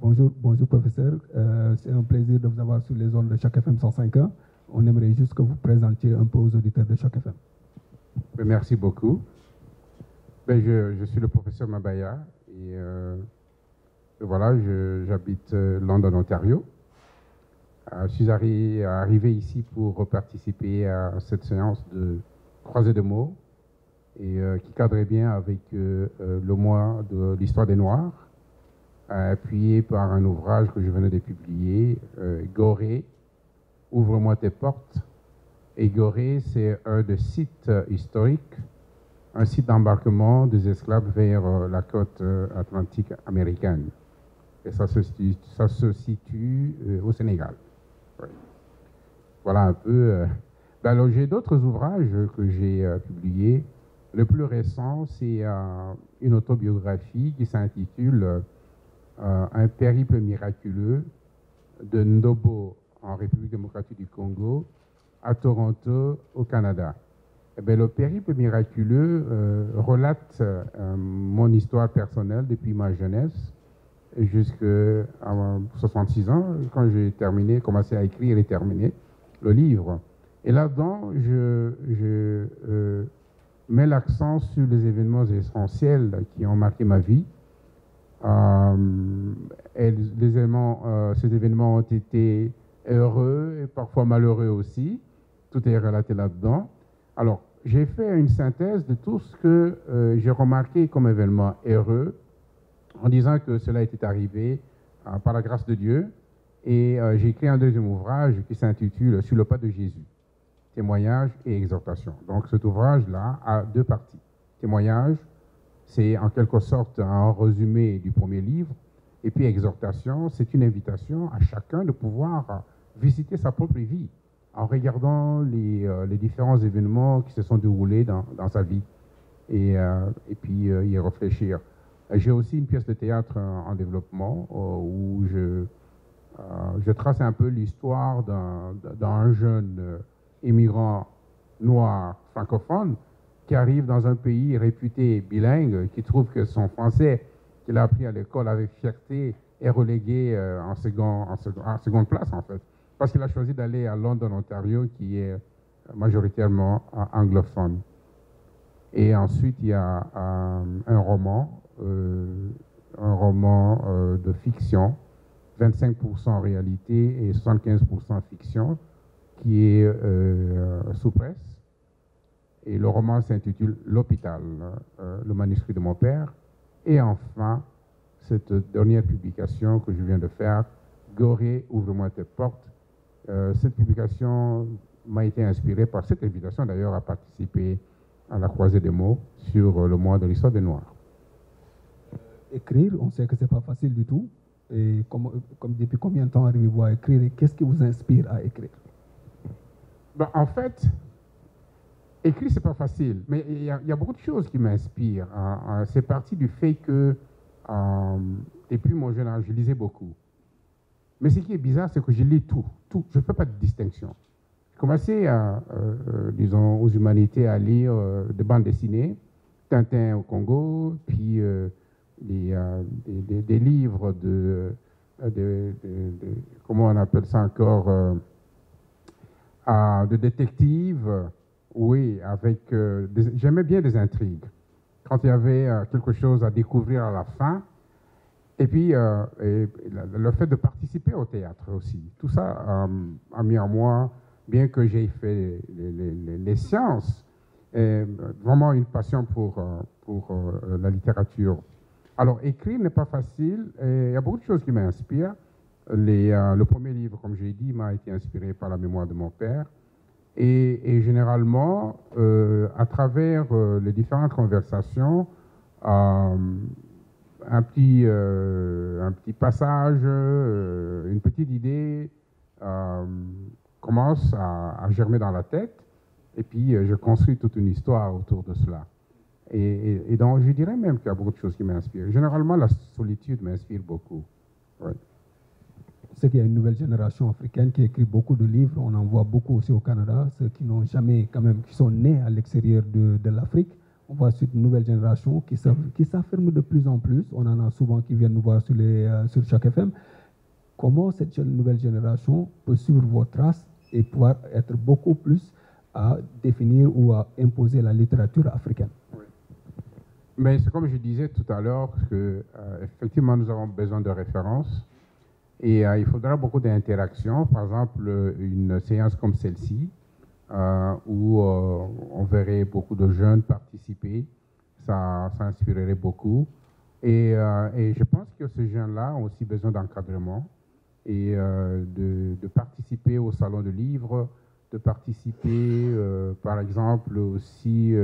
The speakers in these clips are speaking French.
Bonjour professeur. C'est un plaisir de vous avoir sur les ondes de Choc FM 105.1. On aimerait juste que vous présentiez un peu aux auditeurs de Choc FM. Merci beaucoup. Je suis le professeur Mabaya et voilà, j'habite London, Ontario. Je suis arrivé ici pour participer à cette séance de croisée de mots et qui cadrait bien avec le mois de l'histoire des Noirs, appuyé par un ouvrage que je venais de publier, Gorée, ouvre-moi tes portes. Et Gorée, c'est un des sites historiques, un site d'embarquement des esclaves vers la côte atlantique américaine. Et ça se situe au Sénégal. Ouais. Voilà un peu. Alors j'ai d'autres ouvrages que j'ai publiés. Le plus récent, c'est une autobiographie qui s'intitule Un périple miraculeux de Ndobo en République démocratique du Congo à Toronto, au Canada. Eh bien, le périple miraculeux relate mon histoire personnelle depuis ma jeunesse jusqu'à 66 ans, quand j'ai commencé à écrire et terminé le livre. Et là-dedans, je mets l'accent sur les événements essentiels qui ont marqué ma vie. Ces événements ont été heureux et parfois malheureux aussi. Tout est relaté là-dedans. Alors, j'ai fait une synthèse de tout ce que j'ai remarqué comme événement heureux, en disant que cela était arrivé par la grâce de Dieu. Et j'ai écrit un deuxième ouvrage qui s'intitule Sur le pas de Jésus, témoignage et exhortation. Donc cet ouvrage-là a deux parties. Témoignage, c'est en quelque sorte un résumé du premier livre. Et puis exhortation, c'est une invitation à chacun de pouvoir visiter sa propre vie en regardant les différents événements qui se sont déroulés dans sa vie et puis y réfléchir. J'ai aussi une pièce de théâtre en développement où je trace un peu l'histoire d'un jeune immigrant noir francophone qui arrive dans un pays réputé bilingue, qui trouve que son français qu'il a appris à l'école avec fierté est relégué en seconde place en fait, parce qu'il a choisi d'aller à London, Ontario, qui est majoritairement anglophone. Et ensuite, il y a un roman de fiction, 25% réalité et 75% fiction, qui est sous presse. Et le roman s'intitule L'Hôpital, le manuscrit de mon père. Et enfin, cette dernière publication que je viens de faire, Gorée, ouvre-moi tes portes. Cette publication m'a été inspirée par cette invitation d'ailleurs à participer à la croisée des mots sur le mois de l'histoire des Noirs. Écrire, on sait que ce n'est pas facile du tout. Et depuis combien de temps arrivez-vous à écrire et qu'est-ce qui vous inspire à écrire? En fait, écrire, ce n'est pas facile, mais il y a beaucoup de choses qui m'inspirent. C'est parti du fait que, depuis mon jeune âge, je lisais beaucoup. Mais ce qui est bizarre, c'est que je lis tout. Je ne fais pas de distinction. J'ai commencé, disons, aux humanités à lire des bandes dessinées, Tintin au Congo, puis des livres comment on appelle ça encore, de détectives, oui, avec... j'aimais bien des intrigues. Quand il y avait quelque chose à découvrir à la fin, et puis le fait de participer au théâtre aussi. Tout ça a mis en moi, bien que j'ai fait les sciences, vraiment une passion pour la littérature. Alors, écrire n'est pas facile, il y a beaucoup de choses qui m'inspirent. Le premier livre, comme j'ai dit, m'a été inspiré par la mémoire de mon père. Et généralement, à travers les différentes conversations, un petit passage, une petite idée commence à germer dans la tête, et puis je construis toute une histoire autour de cela. Et donc, je dirais même qu'il y a beaucoup de choses qui m'inspirent. Généralement, la solitude m'inspire beaucoup. Ouais. C'est qu'il y a une nouvelle génération africaine qui écrit beaucoup de livres. On en voit beaucoup aussi au Canada. Ceux qui n'ont jamais, quand même, qui sont nés à l'extérieur de l'Afrique. on voit ensuite une nouvelle génération qui s'affirme de plus en plus. On en a souvent qui viennent nous voir sur Choc FM. Comment cette nouvelle génération peut suivre vos traces et pouvoir être beaucoup plus à définir ou à imposer la littérature africaine? Oui. Mais c'est comme je disais tout à l'heure que effectivement nous avons besoin de références et il faudra beaucoup d'interactions. Par exemple, une séance comme celle-ci où on verrait beaucoup de jeunes participer, ça inspirerait beaucoup. Et je pense que ces jeunes-là ont aussi besoin d'encadrement et de participer au salon de livres, de participer par exemple aussi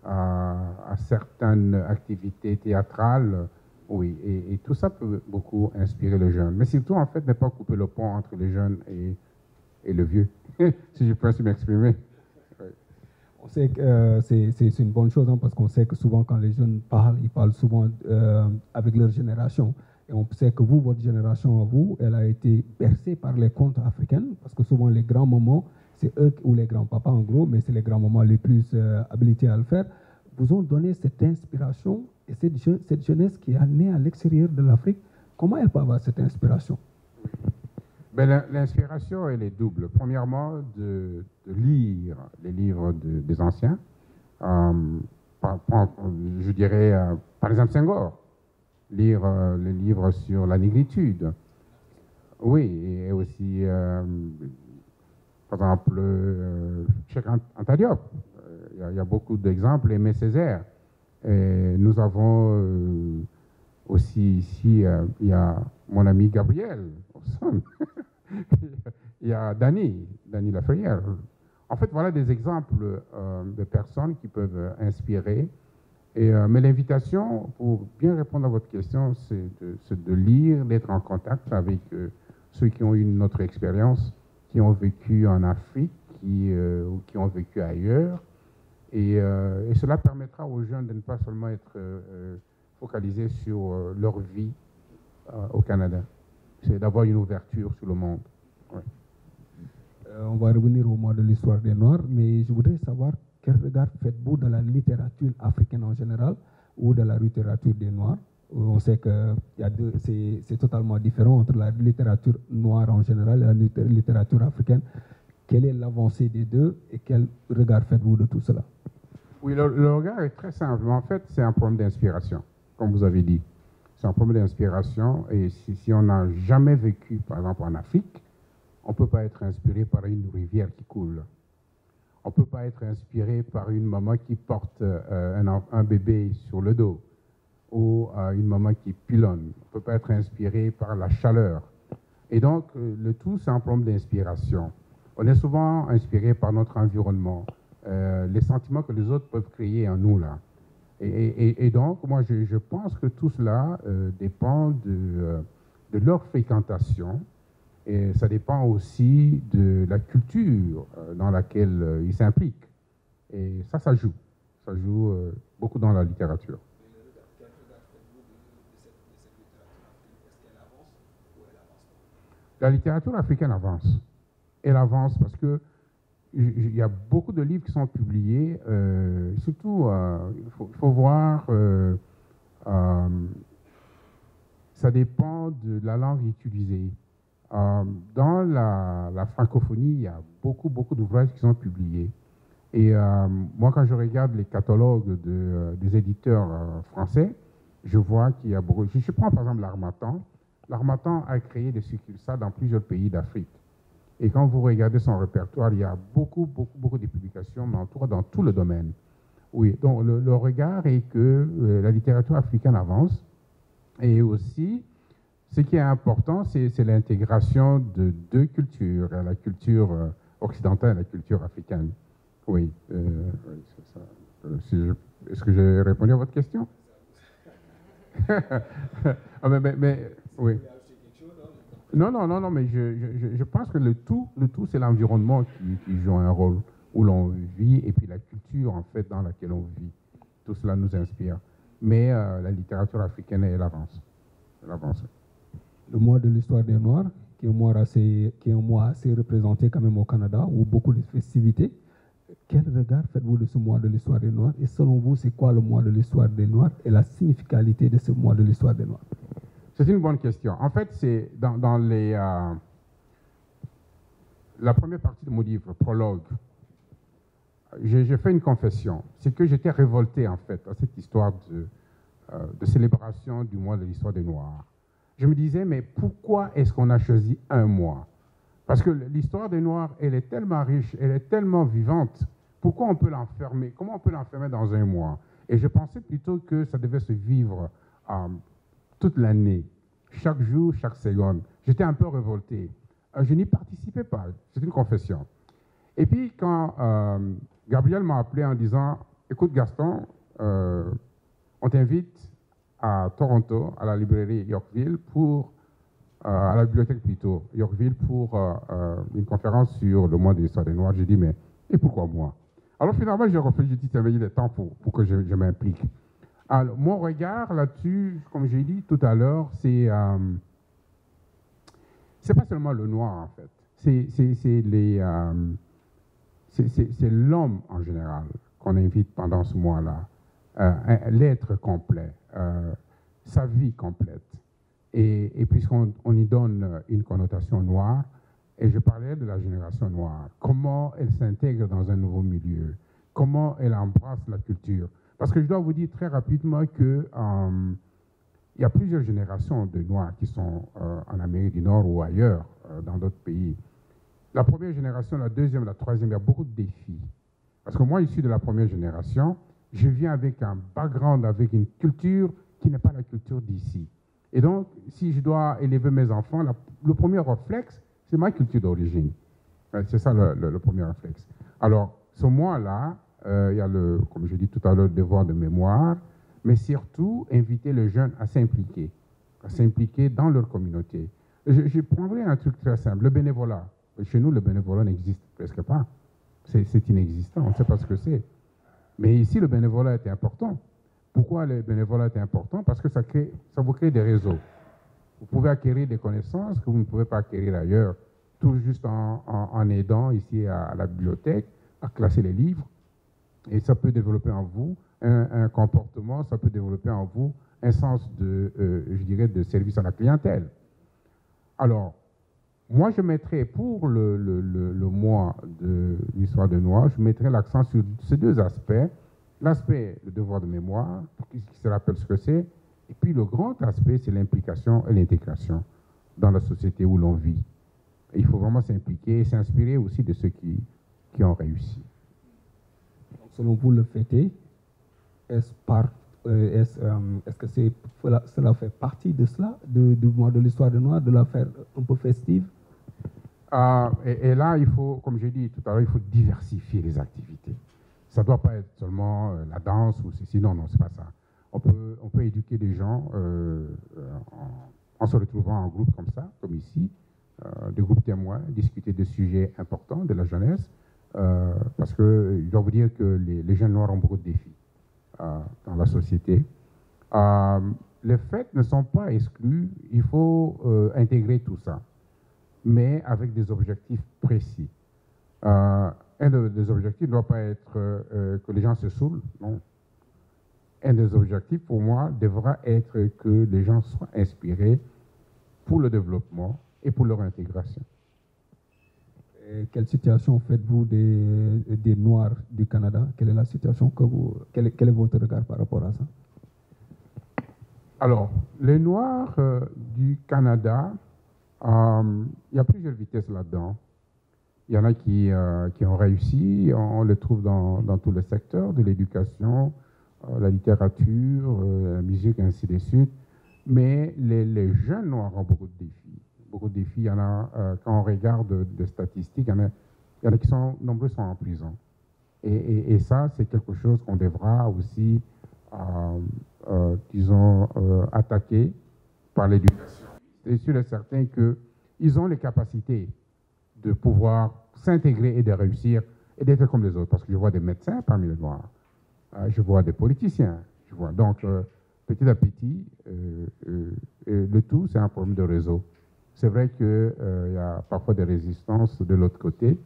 à certaines activités théâtrales. Oui, et tout ça peut beaucoup inspirer les jeunes. Mais surtout, en fait, ne pas couper le pont entre les jeunes et le vieux, si je peux ainsi m'exprimer. Oui. On sait que c'est une bonne chose, hein, parce qu'on sait que souvent, quand les jeunes parlent, ils parlent souvent avec leur génération. Et on sait que vous, votre génération, vous, elle a été bercée par les contes africains, parce que souvent, les grands-mamans, c'est eux, ou les grands-papas en gros, mais c'est les grands-mamans les plus habilités à le faire, vous ont donné cette inspiration et cette jeunesse qui est née à l'extérieur de l'Afrique. Comment elle peut avoir cette inspiration? Ben, l'inspiration, elle est double. Premièrement, de lire les livres des anciens. Je dirais, par exemple, Senghor. Lire les livres sur la négritude. Oui, et aussi, par exemple, Cheikh Anta Diop. Il y a beaucoup d'exemples, Aimé Césaire. Et nous avons aussi ici, il y a mon ami Gabriel. Il y a Dany Laferrière. En fait, voilà des exemples de personnes qui peuvent inspirer. Mais l'invitation, pour bien répondre à votre question, c'est de lire, d'être en contact avec ceux qui ont eu une autre expérience, qui ont vécu en Afrique ou qui ont vécu ailleurs. Et cela permettra aux jeunes de ne pas seulement être focalisés sur leur vie au Canada. C'est d'avoir une ouverture sur le monde. Ouais. On va revenir au mois de l'histoire des Noirs, mais je voudrais savoir quel regard faites-vous de la littérature africaine en général ou de la littérature des Noirs? On sait que c'est totalement différent entre la littérature noire en général et la littérature africaine. Quelle est l'avancée des deux et quel regard faites-vous de tout cela? Oui, le regard est très simple. En fait, c'est un problème d'inspiration, comme vous avez dit. C'est un problème d'inspiration et si on n'a jamais vécu, par exemple, en Afrique, on ne peut pas être inspiré par une rivière qui coule. On ne peut pas être inspiré par une maman qui porte un bébé sur le dos ou une maman qui pilonne. On ne peut pas être inspiré par la chaleur. Et donc, le tout, c'est un problème d'inspiration. On est souvent inspiré par notre environnement, les sentiments que les autres peuvent créer en nous, là. Et donc, moi, je pense que tout cela dépend de leur fréquentation et ça dépend aussi de la culture dans laquelle ils s'impliquent. Et ça joue. Ça joue beaucoup dans la littérature. La littérature africaine avance. Elle avance parce que il y a beaucoup de livres qui sont publiés, surtout, il faut voir, ça dépend de la langue utilisée. Dans la francophonie, il y a beaucoup d'ouvrages qui sont publiés. Et moi, quand je regarde les catalogues des éditeurs français, je vois qu'il y a beaucoup... Je prends par exemple l'Harmattan. L'Harmattan a créé des succursales dans plusieurs pays d'Afrique. Et quand vous regardez son répertoire, il y a beaucoup de publications dans tout le domaine. Oui, donc le regard est que la littérature africaine avance. Et aussi, ce qui est important, c'est l'intégration de deux cultures, la culture occidentale et la culture africaine. Oui, c'est ça. Est-ce que j'ai répondu à votre question? mais oui. Non, mais je pense que le tout c'est l'environnement qui joue un rôle, où l'on vit, et puis la culture, en fait, dans laquelle on vit. Tout cela nous inspire. Mais la littérature africaine, elle avance. Elle avance. Le mois de l'histoire des Noirs, qui est un mois assez représenté quand même au Canada, où beaucoup de festivités. Quel regard faites-vous de ce mois de l'histoire des Noirs? Et selon vous, c'est quoi le mois de l'histoire des Noirs et la significativité de ce mois de l'histoire des Noirs? C'est une bonne question. En fait, c'est dans la première partie de mon livre, prologue, j'ai fait une confession. C'est que j'étais révolté, en fait, à cette histoire de célébration du mois de l'histoire des Noirs. Je me disais, mais pourquoi est-ce qu'on a choisi un mois? Parce que l'histoire des Noirs, elle est tellement riche, elle est tellement vivante. Pourquoi on peut l'enfermer? Comment on peut l'enfermer dans un mois? Et je pensais plutôt que ça devait se vivre toute l'année, chaque jour, chaque seconde. J'étais un peu révolté. Je n'y participais pas, c'est une confession. Et puis quand Gabriel m'a appelé en disant, écoute Gaston, on t'invite à Toronto, à la librairie Yorkville, à la bibliothèque plutôt, Yorkville, pour une conférence sur le mois de l'histoire des Noirs. J'ai dit, mais et pourquoi moi? Alors finalement, j'ai réfléchi, j'ai dit, ça veut dire des temps pour que je m'implique. Alors, mon regard là-dessus, comme j'ai dit tout à l'heure, c'est pas seulement le noir, en fait. C'est l'homme en général qu'on invite pendant ce mois-là, l'être complet, sa vie complète. Et puisqu'on y donne une connotation noire, et je parlais de la génération noire, comment elle s'intègre dans un nouveau milieu, comment elle embrasse la culture. Parce que je dois vous dire très rapidement que il y a plusieurs générations de Noirs qui sont en Amérique du Nord ou ailleurs, dans d'autres pays. La première génération, la deuxième, la troisième, il y a beaucoup de défis. Parce que moi, issu de la première génération, je viens avec un background, avec une culture qui n'est pas la culture d'ici. Et donc, si je dois élever mes enfants, le premier réflexe, c'est ma culture d'origine. C'est ça le premier réflexe. Alors, ce mois-là, il y a, comme je dis tout à l'heure, le devoir de mémoire, mais surtout, inviter les jeunes à s'impliquer dans leur communauté. Je prendrai un truc très simple, le bénévolat. Chez nous, le bénévolat n'existe presque pas. C'est inexistant, on ne sait pas ce que c'est. Mais ici, le bénévolat est important. Pourquoi le bénévolat est important? Parce que ça vous crée des réseaux. Vous pouvez acquérir des connaissances que vous ne pouvez pas acquérir ailleurs, tout juste en aidant ici à la bibliothèque, à classer les livres. Et ça peut développer en vous un comportement, ça peut développer en vous un sens je dirais, de service à la clientèle. Alors, moi, je mettrais pour le mois de l'histoire des Noirs, je mettrais l'accent sur ces deux aspects. L'aspect, le devoir de mémoire, pour qu'ils se rappellent ce que c'est. Et puis le grand aspect, c'est l'implication et l'intégration dans la société où l'on vit. Et il faut vraiment s'impliquer et s'inspirer aussi de ceux qui ont réussi. Selon vous, le fêter, est-ce que cela fait partie de cela, du mois de l'histoire des Noirs, de la faire un peu festive? Et là, il faut, comme j'ai dit tout à l'heure, il faut diversifier les activités. Ça ne doit pas être seulement la danse ou ceci. Non, c'est pas ça. On peut éduquer des gens en se retrouvant en groupe comme ça, comme ici, des groupes témoins, discuter de sujets importants de la jeunesse, parce que je dois vous dire que les jeunes noirs ont beaucoup de défis dans la société. Les fêtes ne sont pas exclues, il faut intégrer tout ça, mais avec des objectifs précis. Un des objectifs ne doit pas être que les gens se saoulent, non. Un des objectifs, pour moi, devra être que les gens soient inspirés pour le développement et pour leur intégration. Et quelle situation faites-vous des Noirs du Canada? Quelle est la situation quel est votre regard par rapport à ça? Alors, les Noirs du Canada, il y a plusieurs vitesses là-dedans. Il y en a qui ont réussi, on les trouve dans tous les secteurs, de l'éducation, la littérature, la musique, ainsi de suite. Mais les jeunes noirs ont beaucoup de défis. Beaucoup de défis. Il y en a, quand on regarde des statistiques, il y en a qui sont, nombreux sont en prison. Et ça, c'est quelque chose qu'on devra aussi, disons, attaquer par l'éducation. C'est sûr et certain qu'ils ont les capacités de pouvoir s'intégrer et de réussir et d'être comme les autres. Parce que je vois des médecins parmi les Noirs, je vois des politiciens, je vois. Donc, petit à petit, le tout, c'est un problème de réseau. C'est vrai qu'il y a parfois des résistances de l'autre côté,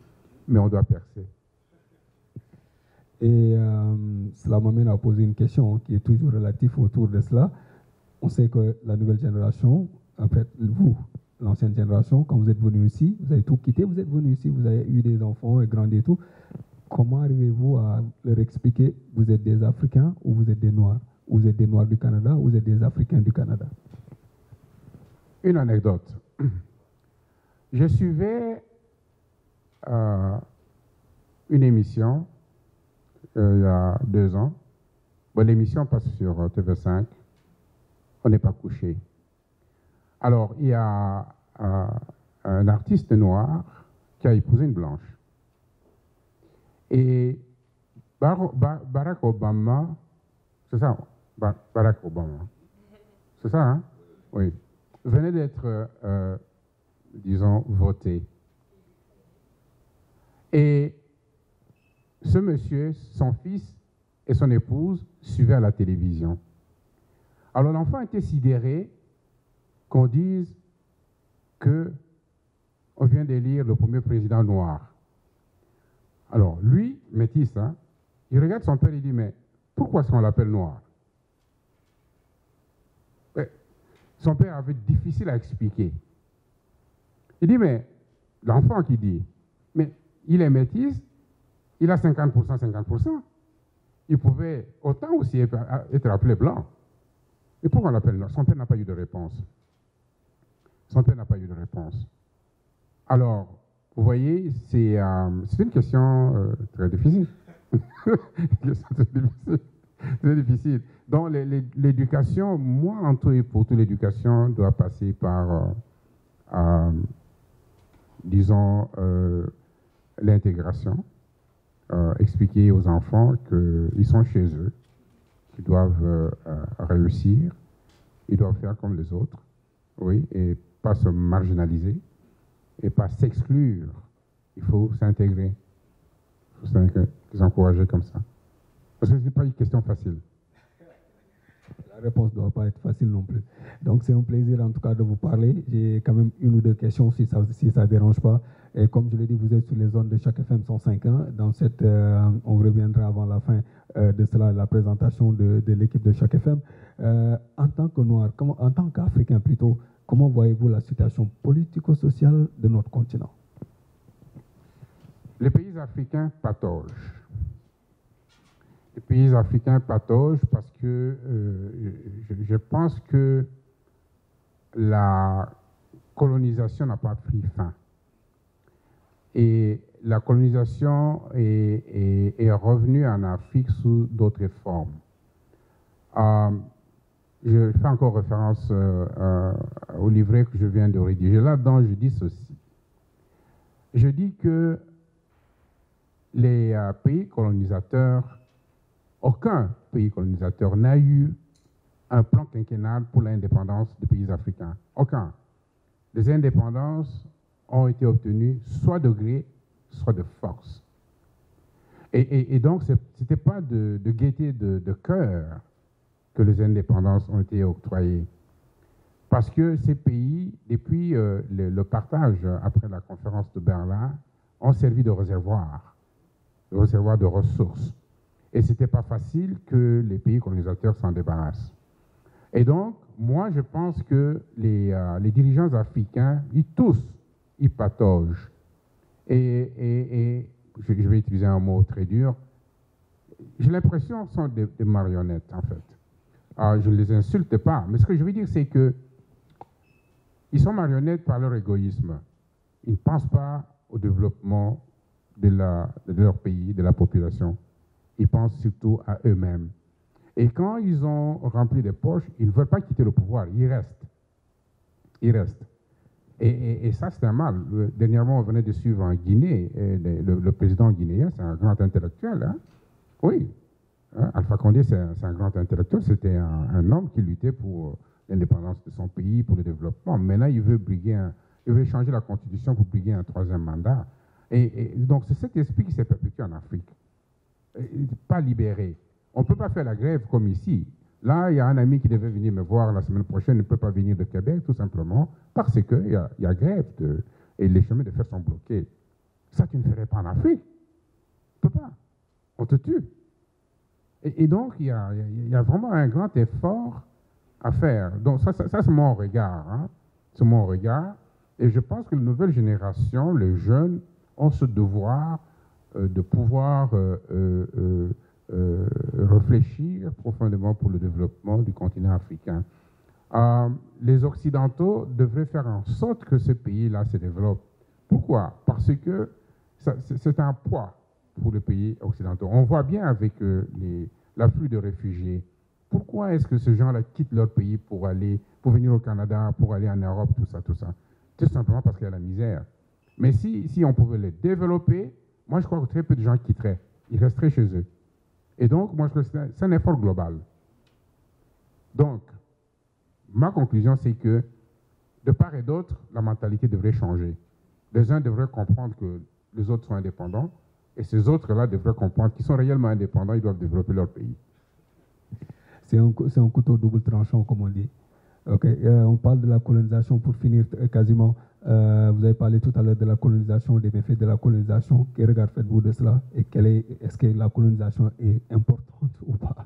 mais on doit percer. Et cela m'amène à poser une question qui est toujours relative autour de cela. On sait que la nouvelle génération, en fait, vous, l'ancienne génération, quand vous êtes venu ici, vous avez tout quitté, vous êtes venu ici, vous avez eu des enfants et grandi et tout. Comment arrivez-vous à leur expliquer vous êtes des Africains ou vous êtes des Noirs? Ou vous êtes des Noirs du Canada ou vous êtes des Africains du Canada? Une anecdote. Je suivais une émission il y a 2 ans. Bon, l'émission passe sur TV5. On n'est pas couché. Alors, il y a un artiste noir qui a épousé une blanche. Et Barack Obama, c'est ça, Barack Obama, c'est ça, hein? Oui. Venait d'être, disons, voté. Et ce monsieur, son fils et son épouse suivaient à la télévision. Alors l'enfant était sidéré qu'on dise qu'on vient d'élire le premier président noir. Alors lui, métis, hein, il regarde son père et il dit, mais pourquoi est-ce qu'on l'appelle noir? Son père avait difficile à expliquer. Il dit, mais l'enfant qui dit, mais il est métis, il a 50%, 50%. Il pouvait autant aussi être appelé blanc. Et pourquoi on l'appelle noir? Son père n'a pas eu de réponse. Son père n'a pas eu de réponse. Alors, vous voyez, c'est une question très difficile. Très difficile. Donc, l'éducation, moi, en tout et pour tout, l'éducation doit passer par, disons, l'intégration. Expliquer aux enfants qu'ils sont chez eux, qu'ils doivent réussir, ils doivent faire comme les autres, oui, et pas se marginaliser, et pas s'exclure. Il faut s'intégrer. Il faut les encourager comme ça. Parce que ce n'est pas une question facile. La réponse ne doit pas être facile non plus. Donc c'est un plaisir en tout cas de vous parler. J'ai quand même une ou deux questions si ça ne dérange pas. Et comme je l'ai dit, vous êtes sur les zones de Choc FM 105.1. Dans cette, on reviendra avant la fin de cela, la présentation de l'équipe de Choc FM. En tant que Noir, en tant qu'Africain plutôt, comment voyez-vous la situation politico-sociale de notre continent? Les pays africains pataugent. Les pays africains pataugent parce que je pense que la colonisation n'a pas pris fin. Et la colonisation est revenue en Afrique sous d'autres formes. Je fais encore référence au livret que je viens de rédiger. Là-dedans, je dis ceci. Je dis que les pays colonisateurs, aucun pays colonisateur n'a eu un plan quinquennal pour l'indépendance des pays africains. Aucun. Les indépendances ont été obtenues soit de gré, soit de force. Et donc, ce n'était pas de gaieté de cœur que les indépendances ont été octroyées. Parce que ces pays, depuis le partage après la conférence de Berlin, ont servi de réservoir de ressources. Et ce n'était pas facile que les pays colonisateurs s'en débarrassent. Et donc, moi, je pense que les dirigeants africains, ils pataugent. Et je vais utiliser un mot très dur. J'ai l'impression que ce sont des marionnettes, en fait. Je ne les insulte pas, mais ce que je veux dire, c'est que ils sont marionnettes par leur égoïsme. Ils ne pensent pas au développement de leur pays, de la population. Ils pensent surtout à eux-mêmes. Et quand ils ont rempli des poches, ils ne veulent pas quitter le pouvoir, ils restent. Ils restent. Et ça, c'est un mal. Dernièrement, on venait de suivre en Guinée, le président guinéen, c'est un grand intellectuel. Hein? Oui. Hein? Alpha Condé, c'est un grand intellectuel. C'était un homme qui luttait pour l'indépendance de son pays, pour le développement. Maintenant, il veut changer la constitution pour briguer un 3e mandat. Et donc, c'est cet esprit qui s'est perpétué en Afrique. Pas libéré. On ne peut pas faire la grève comme ici. Là, il y a un ami qui devait venir me voir la semaine prochaine, ne peut pas venir de Québec, tout simplement, parce qu'il y a grève et les chemins de fer sont bloqués. Ça, tu ne ferais pas en Afrique. Tu ne peux pas. On te tue. Et donc, il y a vraiment un grand effort à faire. Donc, ça c'est mon regard. Hein. C'est mon regard. Et je pense que la nouvelle génération, les jeunes, ont ce devoir de pouvoir réfléchir profondément pour le développement du continent africain. Les Occidentaux devraient faire en sorte que ce pays-là se développe. Pourquoi? Parce que c'est un poids pour les pays occidentaux. On voit bien avec l'afflux de réfugiés. Pourquoi est-ce que ces gens-là quittent leur pays pour venir au Canada, pour aller en Europe, tout ça? Tout simplement parce qu'il y a la misère. Mais si on pouvait les développer, moi je crois que très peu de gens quitteraient. Ils resteraient chez eux. Et donc, moi je crois que c'est un effort global. Donc, ma conclusion, c'est que de part et d'autre, la mentalité devrait changer. Les uns devraient comprendre que les autres sont indépendants, et ces autres-là devraient comprendre qu'ils sont réellement indépendants, ils doivent développer leur pays. C'est un couteau double tranchant, comme on dit. Okay. On parle de la colonisation pour finir quasiment. Vous avez parlé tout à l'heure de la colonisation, des méfaits de la colonisation. Quel regard faites-vous de cela? Et est-ce que la colonisation est importante ou pas?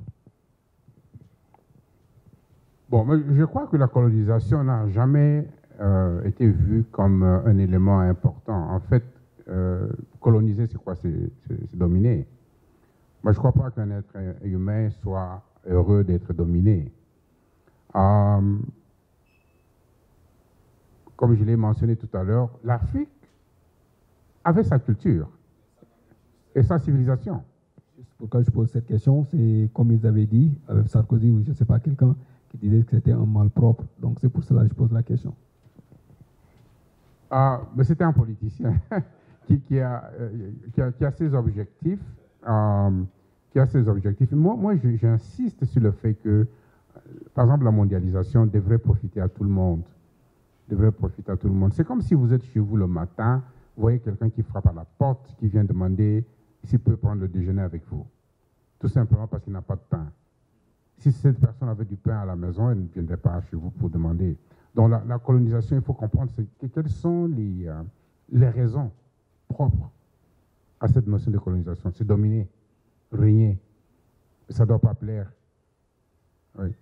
Bon, mais je crois que la colonisation n'a jamais été vue comme un élément important. En fait, coloniser, c'est quoi? C'est dominer. Moi, je ne crois pas qu'un être humain soit heureux d'être dominé. Comme je l'ai mentionné tout à l'heure, l'Afrique avait sa culture et sa civilisation. Pourquoi je pose cette question, c'est comme ils avaient dit, avec Sarkozy ou je ne sais pas, quelqu'un qui disait que c'était un mal propre. Donc c'est pour cela que je pose la question. Mais c'était un politicien qui a ses objectifs. Moi j'insiste sur le fait que, par exemple, la mondialisation devrait profiter à tout le monde. C'est comme si vous êtes chez vous le matin, vous voyez quelqu'un qui frappe à la porte, qui vient demander s'il peut prendre le déjeuner avec vous. Tout simplement parce qu'il n'a pas de pain. Si cette personne avait du pain à la maison, elle ne viendrait pas chez vous pour demander. Donc la colonisation, il faut comprendre quelles sont les raisons propres à cette notion de colonisation. C'est dominer, régner. Ça ne doit pas plaire. Oui.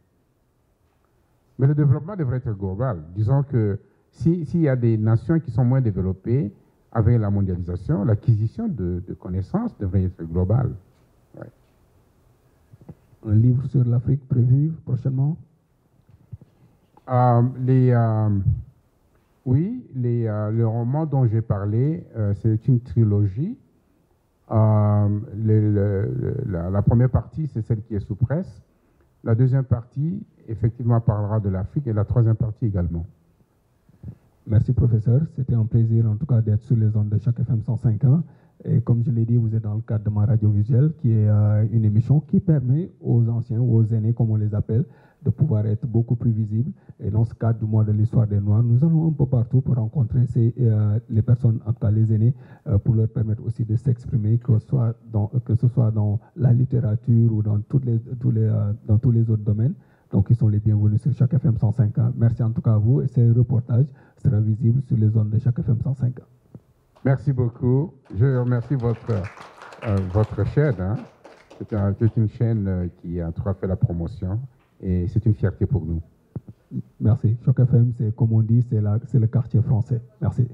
Mais le développement devrait être global. Disons que s'il y a des nations qui sont moins développées, avec la mondialisation, l'acquisition de connaissances devrait être globale. Ouais. Un livre sur l'Afrique prévu prochainement? Oui, le roman dont j'ai parlé, c'est une trilogie. La première partie, c'est celle qui est sous presse. La deuxième partie, effectivement, parlera de l'Afrique, et la troisième partie également. Merci, professeur. C'était un plaisir, en tout cas, d'être sur les ondes de Choc FM 105.1. Et comme je l'ai dit, vous êtes dans le cadre de ma radio visuelle, qui est une émission qui permet aux anciens ou aux aînés, comme on les appelle, de pouvoir être beaucoup plus visibles. Et dans ce cadre du mois de l'histoire des Noirs, nous allons un peu partout pour rencontrer les personnes, en tout cas les aînés, pour leur permettre aussi de s'exprimer, que ce soit dans la littérature ou dans tous les autres domaines. Donc, ils sont les bienvenus sur Choc FM 105.1. Merci en tout cas à vous, et ce reportage sera visible sur les ondes de Choc FM 105.1. Merci beaucoup. Je remercie votre chaîne. Hein. C'est une chaîne qui a fait la promotion, et c'est une fierté pour nous. Merci. Choc FM, c'est comme on dit, c'est le quartier français. Merci.